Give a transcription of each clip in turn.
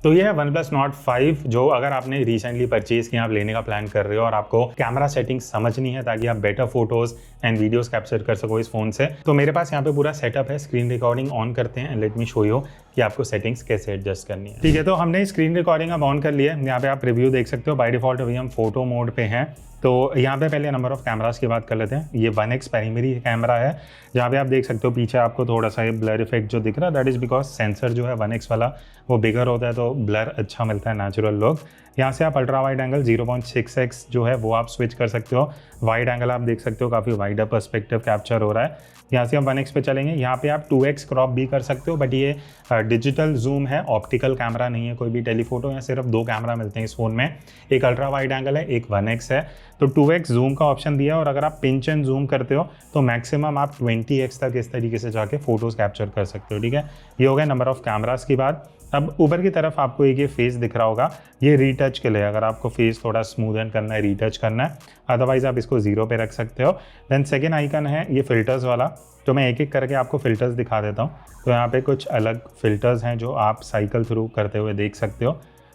तो ये है OnePlus Nord 5 जो अगर आपने रिसेंटली परचेज किया, आप लेने का प्लान कर रहे हो और आपको कैमरा सेटिंग्स समझनी है ताकि आप better photos and videos capture कर सको इस फोन से। तो मेरे पास यहाँ पे पूरा सेटअप है। स्क्रीन रिकॉर्डिंग ऑन करते हैं and let me show you कि आपको सेटिंग्स कैसे एडजस्ट करनी है। ठीक है, तो हमने स्क्रीन रिकॉर्डिंग अब ऑन कर लिया है। यहाँ पे आप रिव्यू देख सकते हो। बाय डिफॉल्ट अभी हम फोटो मोड पे हैं। तो यहाँ पे पहले नंबर ऑफ कैमरास की बात कर लेते हैं। ये 1x प्राइमरी कैमरा है, जहाँ पे आप देख सकते हो पीछे आपको थोड़ा सा ये ब्लर इफेक्ट जो दिख रहा है, दैट इज बिकॉज सेंसर जो है 1x वाला वो बिगर होता है, तो ब्लर अच्छा मिलता है, नेचुरल लुक। यहाँ से आप अल्ट्रा वाइड एंगल 0.6x जो है वो आप स्विच कर सकते हो। वाइड एंगल आप देख सकते हो, काफ़ी वाइडर पर्सपेक्टिव कैप्चर हो रहा है। यहाँ से हम 1x पे चलेंगे। यहाँ पे आप 2x क्रॉप भी कर सकते हो, बट ये डिजिटल जूम है, ऑप्टिकल कैमरा नहीं है कोई भी टेलीफोटो। यहाँ सिर्फ 2 कैमरा मिलते हैं इस फोन में, एक अल्ट्रा वाइड एंगल है, एक 1x है। तो 2x जूम का ऑप्शन दिया है और अगर आप पिंच एंड जूम करते हो तो मैक्सिमम आप 20x तक इस तरीके से जाके फोटोज कैप्चर कर सकते हो। ठीक है, ये हो गया नंबर ऑफ कैमरास की बात। अब ऊपर की तरफ आपको एक ये फेस दिख रहा होगा, ये रीटच के लिए, अगर आपको फेस थोड़ा स्मूदन करना है, रीटच करना है, अदरवाइज आप इसको 0 पे रख सकते हो। देन सेकेंड आइकन है ये फिल्टर्स वाला, तो मैं एक एक करके आपको फिल्टर्स दिखा देता हूँ। तो यहाँ पे कुछ अलग फिल्टर्स हैं जो आप साइकिल थ्रू करते हुए देख सकते हो।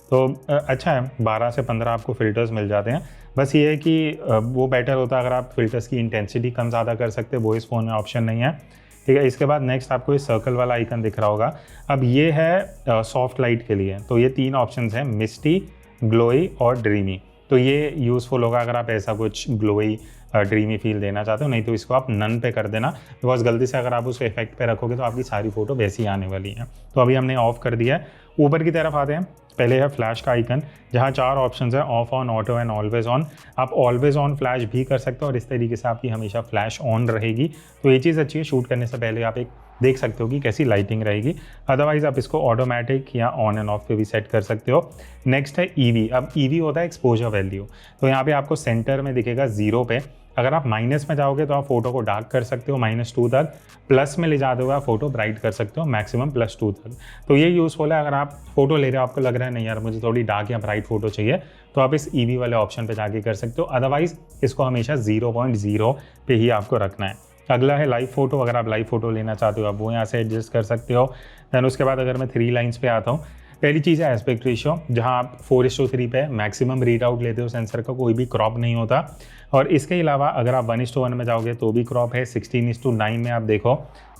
तो अच्छा है, 12 से 15 आपको फ़िल्टर्स मिल जाते हैं। बस ये है कि वो बेटर होता है अगर आप फिल्टर्स की इंटेंसिटी कम ज़्यादा कर सकते हो, वो इस फ़ोन में ऑप्शन नहीं है। ठीक है, इसके बाद नेक्स्ट आपको ये सर्कल वाला आइकन दिख रहा होगा। अब ये है सॉफ्ट लाइट के लिए, तो ये 3 ऑप्शंस हैं, मिस्टी, ग्लोई और ड्रीमी। तो ये यूज़फुल होगा अगर आप ऐसा कुछ ग्लोई ड्रीमी फील देना चाहते हो, नहीं तो इसको आप नन पे कर देना, बिकॉज गलती से अगर आप उसको इफेक्ट पे रखोगे तो आपकी सारी फोटो वैसी आने वाली है। तो अभी हमने ऑफ कर दिया है। ऊपर की तरफ आते हैं, पहले है फ्लैश का आइकन, जहाँ 4 ऑप्शंस है, of, on, auto and always on. आप ऑलवेज ऑन फ्लैश भी कर सकते हो और इस तरीके से आपकी हमेशा फ्लैश ऑन रहेगी। तो ये चीज़ अच्छी है, शूट करने से पहले आप एक देख सकते हो कि कैसी लाइटिंग रहेगी। अदरवाइज आप इसको ऑटोमेटिक या ऑन एंड ऑफ पे भी सेट कर सकते हो। नेक्स्ट है ईवी। अब ईवी होता है एक्सपोजर वैल्यू, तो यहाँ पे आपको सेंटर में दिखेगा 0 पे। अगर आप माइनस में जाओगे तो आप फोटो को डार्क कर सकते हो -2 तक, प्लस में ले जाते हुए आप फोटो ब्राइट कर सकते हो मैक्सिमम +2 तक। तो ये यूज़फुल है अगर आप फोटो ले रहे हो, आपको लग रहा है नहीं यार मुझे थोड़ी डार्क या ब्राइट फोटो चाहिए, तो आप इस ईवी वाले ऑप्शन पे जाके कर सकते हो। अदरवाइज इसको हमेशा 0.0 पे ही आपको रखना है। अगला है लाइव फोटो। अगर आप लाइव फोटो लेना चाहते हो आप वो यहाँ से एडजस्ट कर सकते हो। दैन उसके बाद अगर मैं 3 लाइन्स पे आता हूँ, पहली चीज़ है एस्पेक्ट रेशियो, जहाँ आप 4:3 पे मैक्सिमम रीड आउट लेते हो सेंसर का, कोई भी क्रॉप नहीं होता। और इसके अलावा अगर आप 1:1 में जाओगे तो भी क्रॉप है। 16:9 में आप देखो,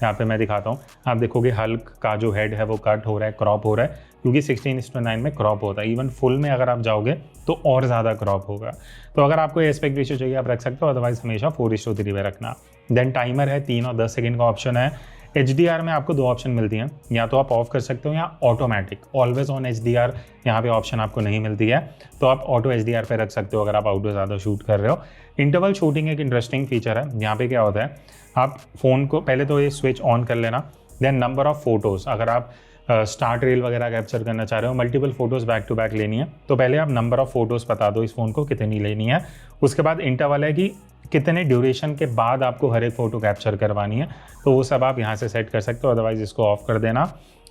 यहाँ पे मैं दिखाता हूँ, आप देखोगे हल्क का जो हेड है वो कट हो रहा है, क्रॉप हो रहा है, क्योंकि 16:9 में क्रॉप होता है। इवन फुल में अगर आप जाओगे तो और ज़्यादा क्रॉप होगा। तो अगर आपको एस्पेक्ट रेशियो चाहिए आप रख सकते हो, अदरवाइज हमेशा 4:3 पे रखना। देन टाइमर है, 3 और 10 सेकेंड का ऑप्शन है। HDR में आपको 2 ऑप्शन मिलती हैं, या तो आप ऑफ कर सकते हो या ऑटोमेटिक। ऑलवेज ऑन HDR यहाँ पे ऑप्शन आपको नहीं मिलती है, तो आप ऑटो HDR पे रख सकते हो अगर आप आउटडोर ज़्यादा शूट कर रहे हो। इंटरवल शूटिंग एक इंटरेस्टिंग फीचर है। यहाँ पे क्या होता है, आप फ़ोन को पहले तो ये स्विच ऑन कर लेना। देन नंबर ऑफ फोटोज़, अगर आप स्टार्ट रील वगैरह कैप्चर करना चाह रहे हो, multiple photos back to back लेनी है, तो पहले आप नंबर ऑफ फोटोज़ बता दो इस फ़ोन को कितनी लेनी है। उसके बाद इंटरवल है कि कितने ड्यूरेशन के बाद आपको हर एक फ़ोटो कैप्चर करवानी है, तो वो सब आप यहाँ से सेट कर सकते हो, अदरवाइज इसको ऑफ कर देना।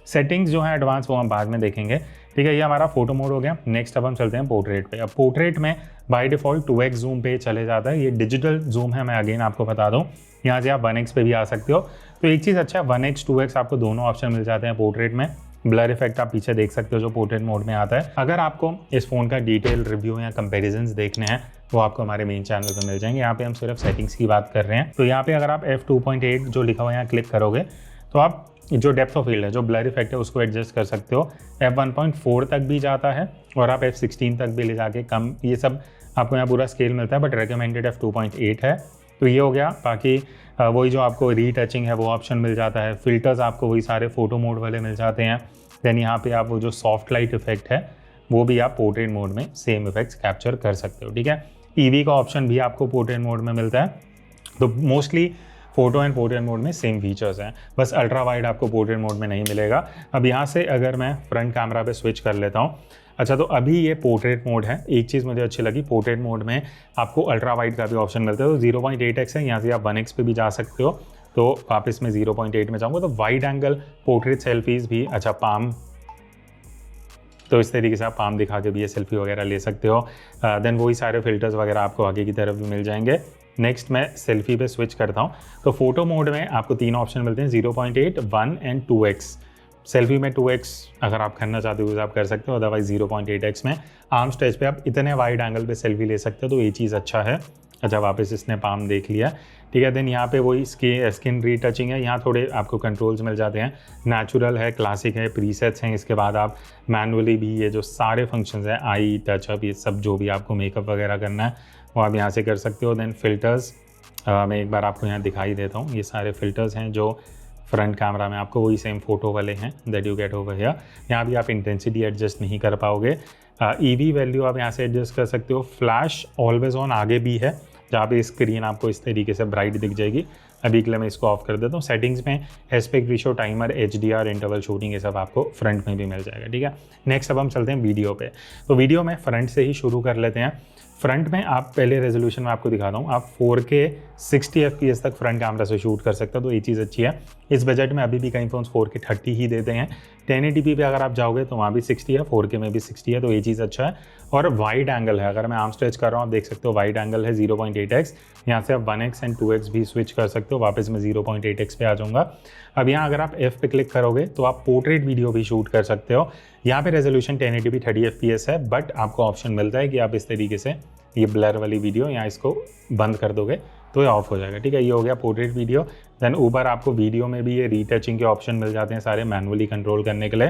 सेटिंग्स जो है एडवांस वो हम बाद में देखेंगे। ठीक है, ये हमारा फोटो मोड हो गया। नेक्स्ट अब हम चलते हैं पोर्ट्रेट पे। अब पोर्ट्रेट में बाय डिफ़ॉल्ट 2x जूम पे चले जाता है। ये डिजिटल जूम है, मैं अगेन आपको बता दूँ, यहाँ से आप 1x पे भी आ सकते हो। तो एक चीज़ अच्छा है, 1x 2x आपको दोनों ऑप्शन मिल जाते हैं पोर्ट्रेट में। ब्लर इफेक्ट आप पीछे देख सकते हो जो पोर्ट्रेट मोड में आता है। अगर आपको इस फ़ोन का डिटेल रिव्यू या कंपैरिजंस देखने हैं वो आपको हमारे मेन चैनल पर मिल जाएंगे। यहाँ पे हम सिर्फ सेटिंग्स की बात कर रहे हैं। तो यहाँ पे अगर आप f2.8 जो लिखा हुआ है यहाँ क्लिक करोगे तो आप जो डेप्थ ऑफ फील्ड है, जो ब्लर इफेक्ट है, उसको एडजस्ट कर सकते हो। f1.4 तक भी जाता है और आप f16 तक भी ले जाके कम, ये सब आपको यहाँ पूरा स्केल मिलता है, बट रिकमेंडेड f2.8 है। तो ये हो गया। बाकी वही जो आपको रीटचिंग है वो ऑप्शन मिल जाता है। फिल्टर्स आपको वही सारे फोटो मोड वाले मिल जाते हैं। देन यहाँ पे आप वो जो सॉफ्ट लाइट इफेक्ट है वो भी आप पोर्ट्रेट मोड में सेम इफेक्ट्स कैप्चर कर सकते हो। ठीक है, ईवी का ऑप्शन भी आपको पोर्ट्रेट मोड में मिलता है। तो mostly photo and portrait mode में सेम फीचर्स हैं, बस अल्ट्रा वाइड आपको पोर्ट्रेट मोड में नहीं मिलेगा। अब यहाँ से अगर मैं फ्रंट कैमरा पे स्विच कर लेता हूँ, अच्छा तो अभी ये पोर्ट्रेट मोड है। एक चीज़ मुझे अच्छी लगी, पोर्ट्रेट मोड में आपको अल्ट्रा वाइड का भी ऑप्शन मिलता है। तो 0.8x है, यहाँ से आप 1x पे भी जा सकते हो। तो वापस मैं 0.8 में जाऊँगा तो वाइड एंगल पोर्ट्रेट सेल्फीज़ भी, अच्छा पाम, तो इस तरीके से आप पाम दिखा के भी ये सेल्फी वगैरह ले सकते हो। देन वही सारे फिल्टर्स वगैरह आपको आगे की तरफ भी मिल जाएंगे। नेक्स्ट मैं सेल्फी पे स्विच करता हूँ। तो फोटो मोड में आपको 3 ऑप्शन मिलते हैं, 0.8, 1 एंड 2x। सेल्फी में 2x अगर आप करना चाहते हो तो आप कर सकते हो, अदरवाइज 0.8x में आर्म स्ट्रेच पे आप इतने वाइड एंगल पे सेल्फी ले सकते हो, तो ये चीज़ अच्छा है। अच्छा, वापस इसने पाम देख लिया, ठीक है। देन यहाँ पे वही स्किन रीटचिंग है, यहाँ थोड़े आपको कंट्रोल्स मिल जाते हैं, नेचुरल है, क्लासिक है, प्रीसेट्स हैं। इसके बाद आप मैनुअली भी ये जो सारे फंक्शंस हैं, आई टचअप, ये सब जो भी आपको मेकअप वगैरह करना है वो आप यहाँ से कर सकते हो। देन फिल्टर्स मैं एक बार आपको यहाँ दिखाई देता हूँ, ये सारे फिल्टर्स हैं जो फ्रंट कैमरा में आपको वही सेम फोटो वाले हैं that you get over here. यहाँ भी आप इंटेंसिटी एडजस्ट नहीं कर पाओगे। ईवी वैल्यू आप यहाँ से एडजस्ट कर सकते हो। फ्लैश ऑलवेज ऑन आगे भी है, जहाँ पे स्क्रीन आपको इस तरीके से ब्राइट दिख जाएगी। अभी के लिए मैं इसको ऑफ कर देता हूँ। सेटिंग्स में aspect ratio, timer, HDR, interval shooting, ये सब आपको फ्रंट में भी मिल जाएगा, ठीक है। नेक्स्ट अब हम चलते हैं वीडियो पे। तो वीडियो में फ्रंट से ही शुरू कर लेते हैं। फ्रंट में आप पहले रेजोल्यूशन में आपको दिखाता हूँ, आप 4K 60 FPS तक फ्रंट कैमरा से शूट कर सकते हो, तो ये चीज़ अच्छी है। इस बजट में अभी भी कई फ़ोन्स 4K 30 ही देते हैं। 1080p पे अगर आप जाओगे तो वहाँ भी 60 है, 4K में भी 60 है, तो ये चीज़ अच्छा है। और वाइड एंगल है, अगर मैं आर्म स्ट्रेच कर रहा हूँ आप देख सकते हो वाइड एंगल है 0.8x। यहाँ से आप 1x एंड 2x भी स्विच कर सकते हो। वापस मैं 0.8x पे आ जाऊँगा। अब यहाँ अगर आप F पे क्लिक करोगे तो आप पोर्ट्रेट वीडियो भी शूट कर सकते हो। यहाँ पे रेजोल्यूशन 1080p 30 FPS है, बट आपको ऑप्शन मिलता है कि आप इस तरीके से ये ब्लर वाली वीडियो यहाँ इसको बंद कर दोगे तो ये ऑफ हो जाएगा, ठीक है। ये हो गया पोर्ट्रेट वीडियो। देन ऊपर आपको वीडियो में भी ये रीटचिंग के ऑप्शन मिल जाते हैं सारे मैनुअली कंट्रोल करने के लिए।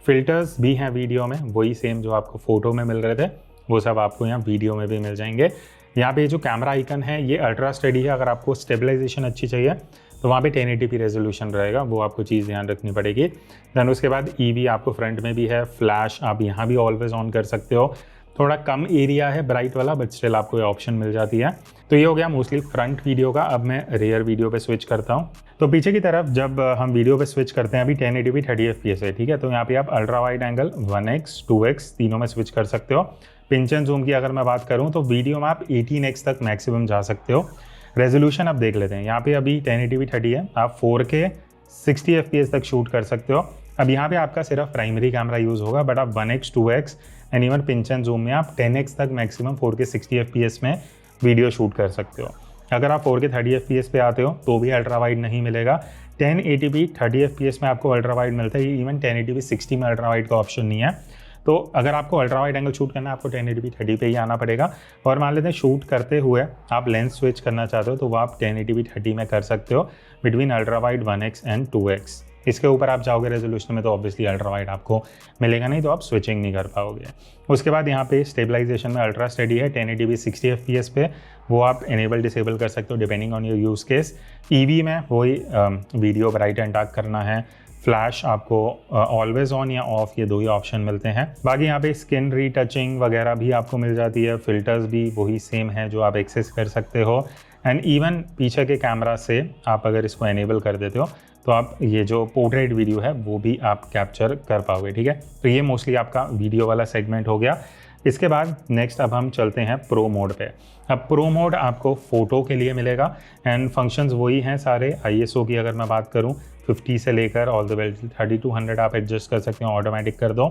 फिल्टर्स भी हैं वीडियो में, वही सेम जो आपको फोटो में मिल रहे थे वो सब आपको यहाँ वीडियो में भी मिल जाएंगे। यहाँ पे जो कैमरा आइकन है ये अल्ट्रा स्टडी है, अगर आपको स्टेबलाइजेशन अच्छी चाहिए तो वहाँ पे 1080p रेजोल्यूशन रहेगा, वो आपको चीज़ ध्यान रखनी पड़ेगी। देन उसके बाद EV आपको फ्रंट में भी है। फ्लैश आप यहाँ भी ऑलवेज ऑन कर सकते हो, थोड़ा कम एरिया है ब्राइट वाला, बट स्टिल आपको ये ऑप्शन मिल जाती है। तो ये हो गया मोस्टली फ्रंट वीडियो का। अब मैं रियर वीडियो पे स्विच करता हूँ। तो पीछे की तरफ जब हम वीडियो पे स्विच करते हैं, अभी 1080p 30 FPS है, ठीक है। तो यहाँ पे आप ultra wide angle 1x 2x तीनों में स्विच कर सकते हो। पिंच एंड जूम की अगर मैं बात करूँ तो वीडियो में आप 18x तक मैक्सिमम जा सकते हो। रेजोल्यूशन आप देख लेते हैं, यहाँ पे अभी 1080p 30 है, आप 4K 60 FPS तक शूट कर सकते हो। अब यहाँ पे आपका सिर्फ प्राइमरी कैमरा यूज़ होगा, बट आप 1x 2x and even pinch and zoom में आप 10x तक मैक्सिमम 4K 60 FPS में वीडियो शूट कर सकते हो। अगर आप 4K 30 FPS पे आते हो तो भी अल्ट्रा वाइड नहीं मिलेगा। 1080p 30 FPS में आपको अल्ट्रा वाइड मिलता है, इवन 1080p 60 में अल्ट्रा वाइड का ऑप्शन नहीं है। तो अगर आपको अल्ट्रा वाइड एंगल शूट करना है आपको 1080p 30 पे ही आना पड़ेगा। और मान लेते हैं शूट करते हुए आप लेंस स्विच करना चाहते हो तो वो आप 1080p 30 में कर सकते हो between ultra wide 1x and 2x। इसके ऊपर आप जाओगे रेजोल्यूशन में तो ऑब्वियसली अल्ट्रा वाइड आपको मिलेगा नहीं, तो आप स्विचिंग नहीं कर पाओगे। उसके बाद यहाँ पे स्टेबलाइजेशन में अल्ट्रा स्टेडी है 1080p 60 FPS पे, वो आप इनेबल डिसेबल कर सकते हो depending on your use case. EV में वही वीडियो ब्राइट एंड डार्क करना है। फ्लैश आपको ऑलवेज ऑन या ऑफ, ये दो ही ऑप्शन मिलते हैं। बाकी यहाँ पे स्किन रीटचिंग वगैरह भी आपको मिल जाती है। फिल्टर्स भी वही सेम है जो आप एक्सेस कर सकते हो। एंड इवन पीछे के कैमरा से आप अगर इसको एनेबल कर देते हो तो आप ये जो पोर्ट्रेट वीडियो है वो भी आप कैप्चर कर पाओगे, ठीक है। तो ये मोस्टली आपका वीडियो वाला सेगमेंट हो गया। इसके बाद नेक्स्ट अब हम चलते हैं प्रो मोड पे। अब प्रो मोड आपको फ़ोटो के लिए मिलेगा एंड फंक्शंस वही हैं सारे। ISO की अगर मैं बात करूं 50 से लेकर ऑल द वे 3200 आप एडजस्ट कर सकते हो, ऑटोमेटिक कर दो।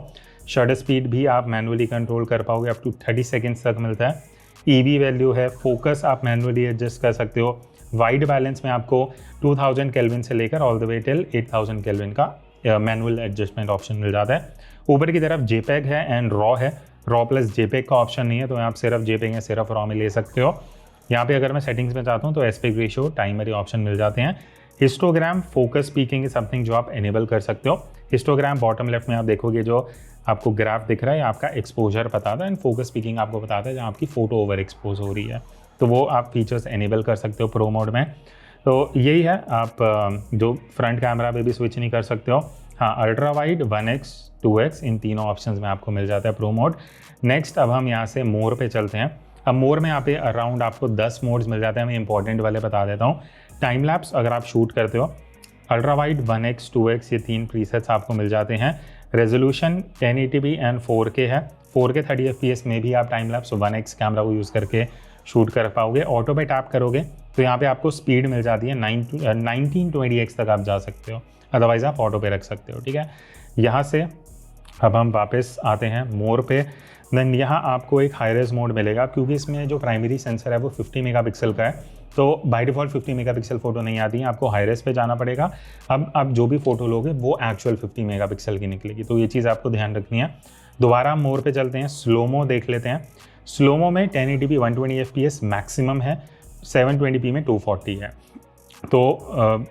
शटर स्पीड भी आप मैनुअली कंट्रोल कर पाओगे, अप टू 30 सेकेंड्स तक मिलता है। EV वैल्यू है, फोकस आप मैनुअली एडजस्ट कर सकते हो। वाइट बैलेंस में आपको 2000 केल्विन से लेकर all the way till 8000 kelvin का मैनुअल एडजस्टमेंट ऑप्शन मिल जाता है। ऊपर की तरफ JPEG है एंड रॉ है। रॉ प्लस JPEG का ऑप्शन नहीं है, तो आप सिर्फ JPEG या सिर्फ रॉ में ले सकते हो। यहाँ पे अगर मैं सेटिंग्स में चाहता हूँ तो एस्पेक्ट रेशियो, टाइमर ऑप्शन मिल जाते हैं। हिस्टोग्राम, फोकस स्पीकिंग समथिंग जो आप एनेबल कर सकते हो। हिस्टोग्राम बॉटम लेफ्ट में आप देखोगे जो आपको ग्राफ दिख रहा है, आपका एक्सपोजर बताता है एंड फोकस स्पीकिंग आपको बताता है जहाँ आपकी फ़ोटो ओवर एक्सपोज हो रही है, तो वो आप फीचर्स एनेबल कर सकते हो प्रो मोड में। तो यही है, आप जो फ्रंट कैमरा पे भी स्विच नहीं कर सकते हो। हाँ, अल्ट्रा वाइड 1x 2x इन तीनों ऑप्शंस में आपको मिल जाता है प्रो मोड। नेक्स्ट अब हम यहाँ से मोर पे चलते हैं। अब मोर में यहाँ पे अराउंड आपको 10 मोड्स मिल जाते हैं। मैं इंपॉर्टेंट वाले बता देता हूँ। टाइम लैप्स अगर आप शूट करते हो, अल्ट्रा वाइड 1x 2x ये 3 प्रीसेट्स आपको मिल जाते हैं। रेजोल्यूशन 1080p एंड 4K है। 4K 30 FPS में भी आप टाइम लैप्स 1x कैमरा को यूज़ करके शूट कर पाओगे। ऑटो पे टैप करोगे तो यहाँ पे आपको स्पीड मिल जाती है 1920x तक आप जा सकते हो, अदरवाइज आप ऑटो पे रख सकते हो, ठीक है। यहाँ से अब हम वापस आते हैं मोर पे। देन यहाँ आपको एक हाई रेज मोड मिलेगा, क्योंकि इसमें जो प्राइमरी सेंसर है वो 50 मेगापिक्सल का है, तो बाय डिफ़ॉल्ट 50 मेगापिक्सल फ़ोटो नहीं आती है, आपको हाई रेज पे जाना पड़ेगा। अब आप जो भी फ़ोटो लोगे वो एक्चुअल 50 मेगापिक्सल की निकलेगी, तो ये चीज़ आपको ध्यान रखनी है। दोबारा हम मोर पे चलते हैं, स्लोमो देख लेते हैं। स्लोमो में 1080p 120 fps मैक्सिमम है, 720p में 240 है। तो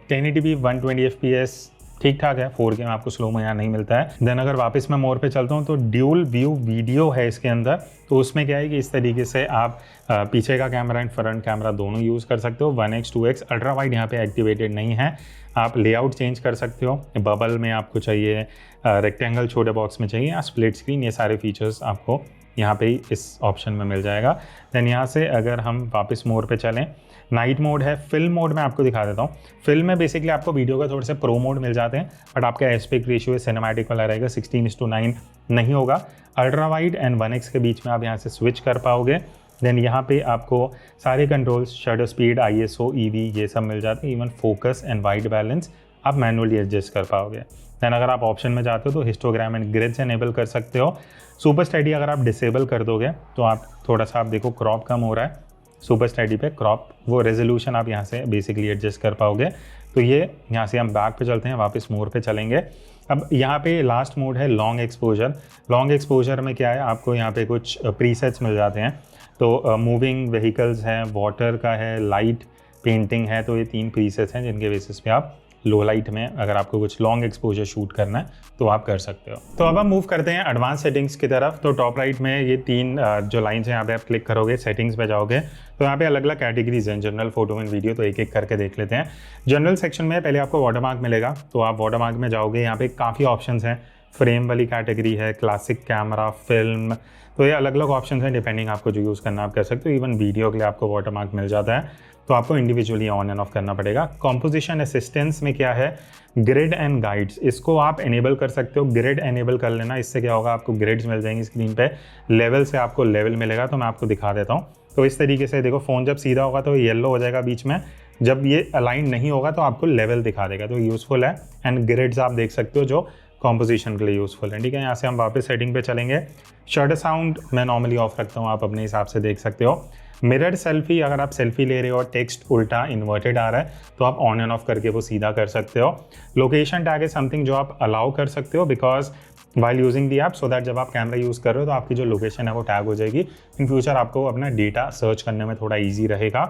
1080p 120 fps ठीक ठाक है, 4K में आपको स्लोमो यहाँ नहीं मिलता है। देन अगर वापस मैं मोर पे चलता हूँ तो ड्यूल व्यू वीडियो है इसके अंदर। तो उसमें क्या है कि इस तरीके से आप पीछे का कैमरा एंड फ्रंट कैमरा दोनों यूज़ कर सकते हो। 1x 2x अल्ट्रा वाइड यहाँ पे एक्टिवेटेड नहीं है। आप लेआउट चेंज कर सकते हो, बबल में आपको चाहिए, रेक्टेंगल छोटे बॉक्स में चाहिए या स्प्लिट स्क्रीन, ये सारे फीचर्स आपको यहाँ पे ही इस ऑप्शन में मिल जाएगा। देन यहाँ से अगर हम वापस मोड पे चलें, नाइट मोड है। फिल्म मोड में आपको दिखा देता हूँ। फिल्म में बेसिकली आपको वीडियो का थोड़े से प्रो मोड मिल जाते हैं, बट आपका एस्पेक्ट रेशियो सिनेमैटिक वाला रहेगा, 16:9 नहीं होगा। अल्ट्रा वाइड एंड 1x के बीच में आप यहाँ से स्विच कर पाओगे। देन यहाँ पे आपको सारे controls, shutter speed, ISO, EV ये सब मिल जाते हैं। Even focus and white balance आप मैनुअली एडजस्ट कर पाओगे। दैन अगर आप ऑप्शन में जाते हो तो हिस्टोग्राम एंड ग्रिड्स एनेबल कर सकते हो। सुपर स्टडी अगर आप डिसेबल कर दोगे तो आप थोड़ा सा, आप देखो क्रॉप कम हो रहा है सुपर स्टडी पे, क्रॉप वो रेजोल्यूशन आप यहाँ से बेसिकली एडजस्ट कर पाओगे। तो ये यहाँ से हम बैक पे चलते हैं, वापस मोड पे चलेंगे। अब यहाँ पे लास्ट मोड है लॉन्ग एक्सपोजर। लॉन्ग एक्सपोजर में क्या है, आपको यहाँ पे कुछ प्रीसेट्स मिल जाते हैं। तो मूविंग व्हीकल्स हैं, वाटर का है, लाइट, पेंटिंग है, तो ये 3 प्रीसेट्स हैं जिनके बेसिस पे आप लो लाइट में अगर आपको कुछ लॉन्ग एक्सपोजर शूट करना है तो आप कर सकते हो। तो अब हम मूव करते हैं एडवांस सेटिंग्स की तरफ। तो टॉप राइट में ये 3 जो लाइन्स हैं यहाँ पे आप क्लिक करोगे, सेटिंग्स पे जाओगे तो यहाँ पे अलग अलग कैटेगरीज हैं, जनरल, फोटो एंड वीडियो। तो एक एक करके देख लेते हैं। जनरल सेक्शन में पहले आपको वाटरमार्क मिलेगा, तो आप वाटरमार्क में जाओगे, यहाँ पे काफ़ी ऑप्शन हैं। फ्रेम वाली कैटेगरी है, क्लासिक कैमरा, फिल्म, तो ये अलग अलग ऑप्शन हैं, डिपेंडिंग आपको जो यूज़ करना आप कर सकते हो। इवन वीडियो के लिए आपको वाटरमार्क मिल जाता है, तो आपको इंडिविजुअली ऑन एंड ऑफ करना पड़ेगा। कॉम्पोजिशन असिस्टेंस में क्या है, ग्रिड एंड गाइड्स, इसको आप एनेबल कर सकते हो। ग्रिड एनेबल कर लेना, इससे क्या होगा, आपको ग्रिड्स मिल जाएंगी स्क्रीन पे, लेवल से आपको लेवल मिलेगा। तो मैं आपको दिखा देता हूँ। तो इस तरीके से देखो, फ़ोन जब सीधा होगा तो येलो हो जाएगा बीच में, जब ये अलाइन नहीं होगा तो आपको लेवल दिखा देगा, तो यूज़फुल है। एंड ग्रिड्स आप देख सकते हो जो कॉम्पोजिशन के लिए यूज़फुल है, ठीक है। यहाँ से हम वापस सेटिंग पे चलेंगे। शटर साउंड मैं नॉर्मली ऑफ रखता हूँ, आप अपने हिसाब से देख सकते हो। मिरर सेल्फी, अगर आप सेल्फी ले रहे हो और टेक्स्ट उल्टा इन्वर्टेड आ रहा है तो आप ऑन एंड ऑफ करके वो सीधा कर सकते हो। लोकेशन टैग है समथिंग जो आप अलाउ कर सकते हो, because while using the app, so that जब आप कैमरा यूज़ कर रहे हो तो आपकी जो लोकेशन है वो टैग हो जाएगी। इन फ्यूचर आपको अपना डेटा सर्च करने में थोड़ा ईजी रहेगा।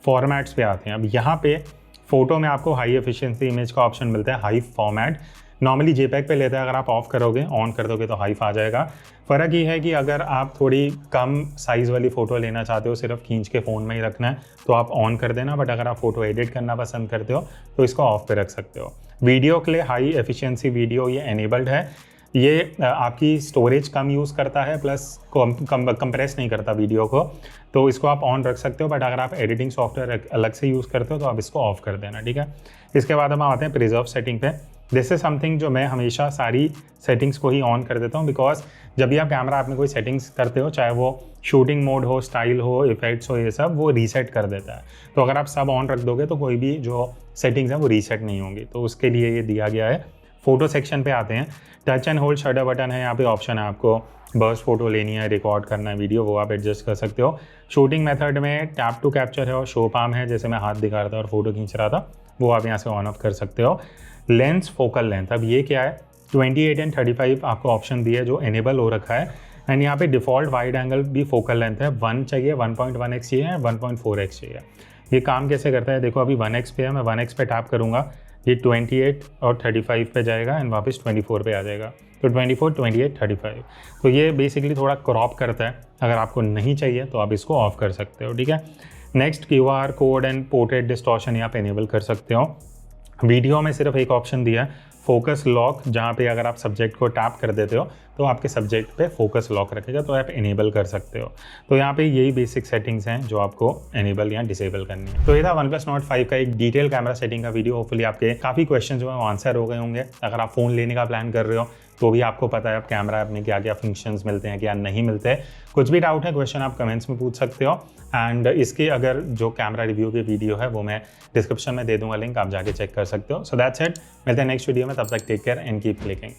फॉर्मेट्स पे आते हैं। अब यहाँ पे फोटो में आपको हाई एफिशिएंसी इमेज का ऑप्शन मिलता है, हाई फॉर्मेट। नॉर्मली JPEG पे लेता है, अगर आप ऑफ करोगे, ऑन कर दोगे तो हाइफ आ जाएगा। फ़र्क ये है कि अगर आप थोड़ी कम साइज़ वाली फ़ोटो लेना चाहते हो, सिर्फ खींच के फ़ोन में ही रखना है, तो आप ऑन कर देना। बट अगर आप फ़ोटो एडिट करना पसंद करते हो तो इसको ऑफ पे रख सकते हो। वीडियो के लिए हाई एफिशिएंसी वीडियो ये एनेबल्ड है। ये आपकी स्टोरेज कम यूज़ करता है, प्लस कंप्रेस नहीं करता वीडियो को, तो इसको आप ऑन रख सकते हो। बट अगर आप एडिटिंग सॉफ्टवेयर अलग से यूज़ करते हो तो आप इसको ऑफ कर देना, ठीक है। इसके बाद हम आते हैं प्रिजर्व सेटिंग पे। दिस इज समथिंग जो मैं हमेशा सारी सेटिंग्स को ही ऑन कर देता हूँ, बिकॉज जब भी आप कैमरा आप में कोई सेटिंग्स करते हो, चाहे वो शूटिंग मोड हो, स्टाइल हो, इफेक्ट्स हो, ये सब वो रीसेट कर देता है। तो अगर आप सब ऑन रख दोगे तो कोई भी जो सेटिंग्स हैं वो रीसेट नहीं होंगी, तो उसके लिए ये दिया गया है। फोटो सेक्शन पे आते हैं। Touch and hold shutter button है, यहाँ पे ऑप्शन है आपको बर्स्ट फोटो लेनी है, रिकॉर्ड करना है वीडियो, वो आप एडजस्ट कर सकते हो। शूटिंग मेथड में टैप टू कैप्चर है और शो पाम है, जैसे मैं हाथ दिखा रहा था और फोटो खींच रहा था, वो आप यहाँ से ऑन ऑफ कर सकते हो। लेंस फोकल लेंथ, अब ये क्या है, 28 एंड 35 आपको ऑप्शन दिया है जो एनेबल हो रखा है। एंड यहाँ पे डिफ़ॉल्ट वाइड एंगल भी फोकल लेंथ है, 1 चाहिए, 1.1x चाहिए, 1.4x चाहिए। ये काम कैसे करता है, देखो अभी 1x पे है, मैं 1x पे टैप करूँगा, ये 28 और 35 पे जाएगा एंड वापस 24 पे आ जाएगा। तो 24, 28, 35, तो ये बेसिकली थोड़ा क्रॉप करता है। अगर आपको नहीं चाहिए तो आप इसको ऑफ कर सकते हो, ठीक है। Next QR code and portrait distortion यहाँ पे एनेबल कर सकते हो। वीडियो में सिर्फ एक ऑप्शन दिया है, फोकस लॉक, जहाँ पे अगर आप सब्जेक्ट को टैप कर देते हो तो आपके सब्जेक्ट पे फोकस लॉक रखेगा, तो आप इनेबल कर सकते हो। तो यहाँ पे यही बेसिक सेटिंग्स हैं जो आपको इनेबल या डिसेबल करनी है। तो ये था OnePlus Nord 5 का एक डिटेल कैमरा सेटिंग का वीडियो। होपफुली आपके काफ़ी क्वेश्चन जो है आंसर हो गए होंगे। अगर आप फ़ोन लेने का प्लान कर रहे हो तो भी आपको पता है अब कैमरा ऐप में क्या क्या फंक्शंस मिलते हैं, क्या नहीं मिलते। कुछ भी डाउट है, क्वेश्चन आप कमेंट्स में पूछ सकते हो। एंड इसके अगर जो कैमरा रिव्यू की वीडियो है वो मैं डिस्क्रिप्शन में दे दूंगा लिंक, आप जाके चेक कर सकते हो। सो दैट्स इट, मिलते हैं नेक्स्ट वीडियो में, तब तक take care and keep clicking.